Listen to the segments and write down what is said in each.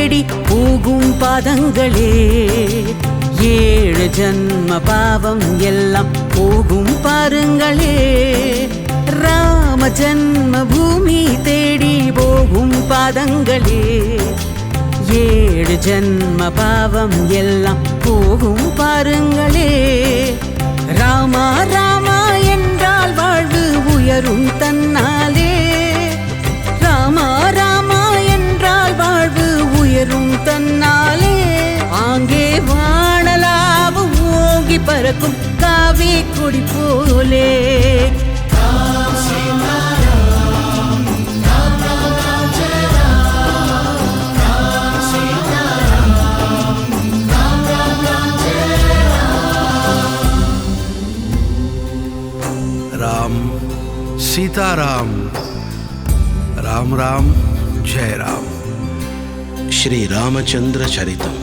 தேடி போகும் பாதங்களே, 7 ஜன்ம பாவம் எல்லாம் போகும் பாருங்களே. ராம ஜன்ம பூமி தேடி போகும் பாதங்களே, 7 ஜன்ம பாவம் எல்லாம் போகும் பாருங்களே. ராமா ராமா என்றால் வாழ்வு உயரும் தன்னாலே, ராமா ராமா என்றால் வாழ்வு உயரும் தன்னாலே. ஆங்கே வானலாவும் ஓங்கி பறக்கும் காவி கொடி போலே. राम सीताराम, राम राम जय राम. श्री रामचंद्र चरितम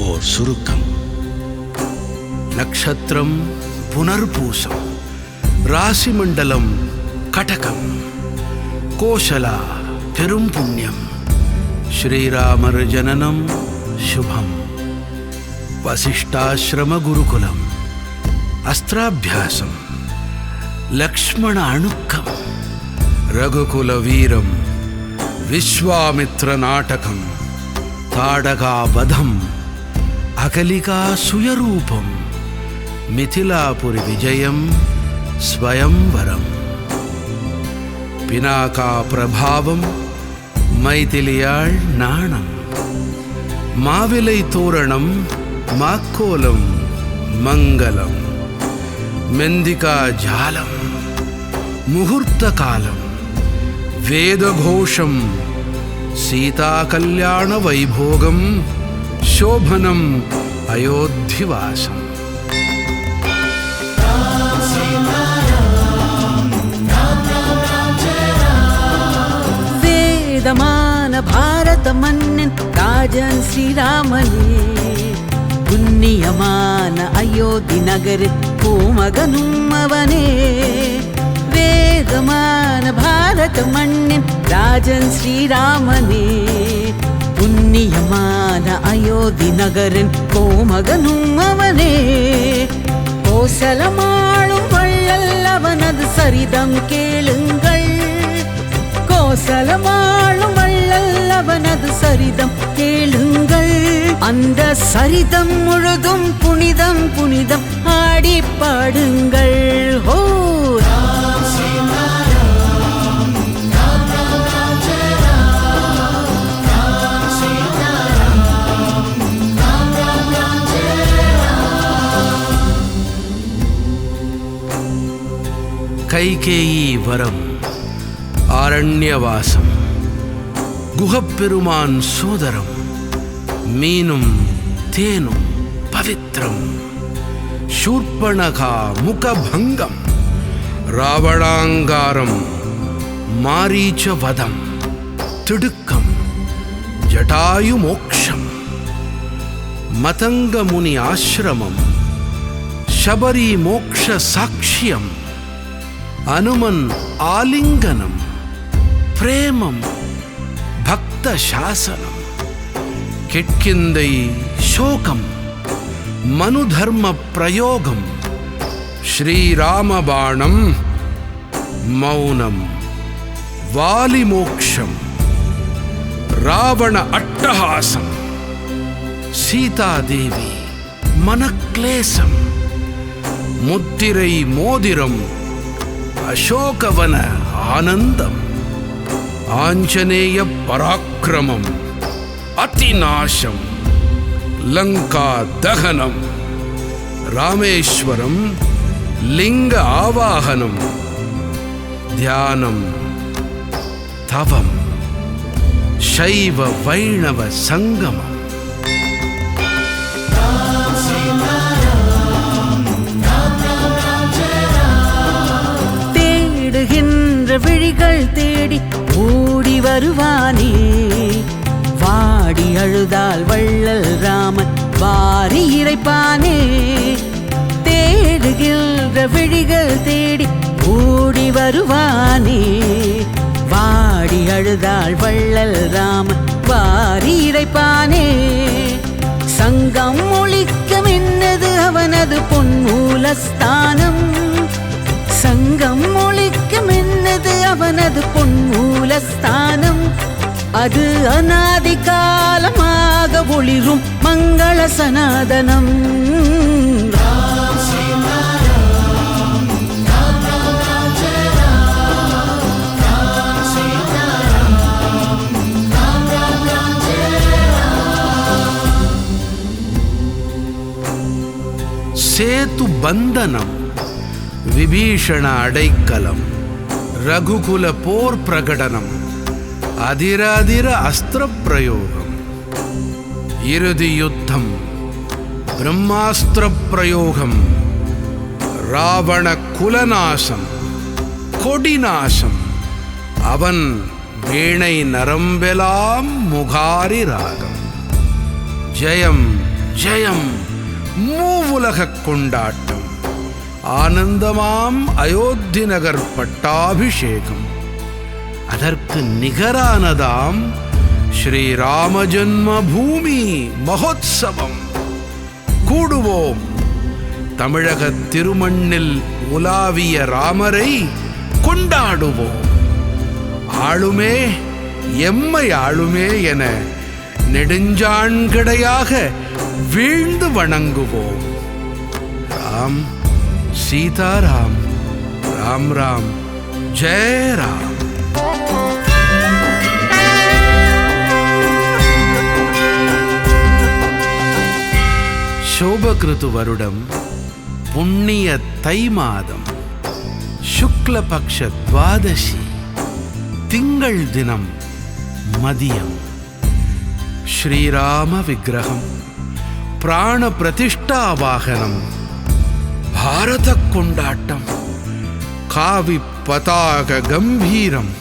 और सुरुक्कम. नक्षत्रम पुनर्पूसम, राशिमंडलम कटकम, कोशला पेरुम पुण्यम, श्रीरामर जननम शुभम. वसिष्ठाश्रम गुरुकुलम, अस्त्राभ्यासम, लक्ष्मण अणुक्कम, रघुकुल वीरम, विश्वामित्र नाटकम, ताडका वधम, अकलिका सुयरूपम, मिथिलापुरी विजयम, स्वयंवरम. पिनाका प्रभावम, मैथिलियाळ नाणम, माविलै तोरणम, माक्कोलम, मंगलम. मेंदिका जालम, मुहूर्त कालम, वेदघोषम, सीता कल्याण वैभोगम, शोभनम, अयोध्यावासम. वेदमान भारत मन्निन राजन श्रीरामने, पुण्यमान अयोध्य नगर பூமகனும் அவனே. வேதமான பாரத மண்ணின் ராஜன் ஸ்ரீராமனே, புண்ணியமான அயோத்தி நகரின் கோமகனும் அவனே. கோசலமாளும் வள்ளல் அவனது சரிதம் கேளுங்கள், கோசலமாளும் வள்ளல் அவனது சரிதம் கேளுங்கள். அந்த சரிதம் முழுதும் புனிதம் புனிதம் ஆடி பாடுங்கள். ஹோ கைகேயி வரம், ஆரண்யவாசம், குஹப்பெருமான் சோதரம், மீனும் தேனும் பவித்ரம், शूर्पणखा मुखभंगम, रावणांगारम, मारीच वधम, तिडुक्कम, जटायु मोक्षम, मतंग मुनि आश्रमम, शबरी मोक्ष साक्ष्यम, अनुमन आलिंगनम, प्रेमम, भक्त शासनम, किट्किंदै शोकम, मनुधर्म प्रयोगम, श्रीराम बाणम, मौनम, वालिमोक्षम, रावण अट्टहासम, सीतादेवी मनक्लेशम, मुत्तिरै मोदिरम, अशोकवन आनंदम, आंजनेय पराक्रमम, अतिनाशम, लंका दहनम, रामेश्वरम, लिंग आवाहनम, ध्यानम, तवम, शैव वैणव संगमम. தேடுகின்ற விழிகள் தேடி ஓடி வருவானே, வாடி அழுதால் வள்ளல் ராமன் வாரி இறைப்பானே. தேடுகின்ற விழிகள் தேடி ஓடி வருவானே, வாடி அழுதால் வள்ளல் ராமன் வாரி இறைப்பானே. சங்கம் ஒழிக்க மின்னது அவனது பொன்மூலஸ்தானம். சங்கம் ஒழிக்க மின்னது அவனது பொன்மூலஸ்தானம். அது அநாதி காலமாக ஒளிரும் மங்கள சனாதனம். சேது பந்தனம், விபீஷண அடைக்கலம், ரகுகுல போர் பிரகடனம், அதிர அஸ்திர பிரயோகம், இறுதி யுத்தம், பிரம்மாஸ்திர பிரயோகம், ராவண குலநாசம், கொடிநாசம், அவன் வீணை நரம்பெலாம் முகாரி ராகம். ஜெயம் ஜெயம் மூவுலக கொண்டாட்டம், ஆனந்தமாம் அயோத்தி நகர் பட்டாபிஷேகம். அதற்கு நிகரானதாம் ஸ்ரீராம ஜன்ம பூமி மகோத்சவம். கூடுவோம் தமிழக திருமண்ணில் உலாவிய ராமரை கொண்டாடுவோம். ஆளுமே எம்மை ஆளுமே என நெடுஞ்சாண்கடையாக வீழ்ந்து வணங்குவோம். ராம் சீதாராம், ராம் ராம், ஜெய ராம். சோபகிருது வருடம், புண்ணிய தை மாதம், சுக்லபக்ஷ துவாதசி, திங்கள் தினம் மதியம். ஸ்ரீராம விக்கிரகம், பிராண பிரதிஷ்டா வாகனம், பாரத கொண்டாட்டம், காவி பதாக கம்பீரம்.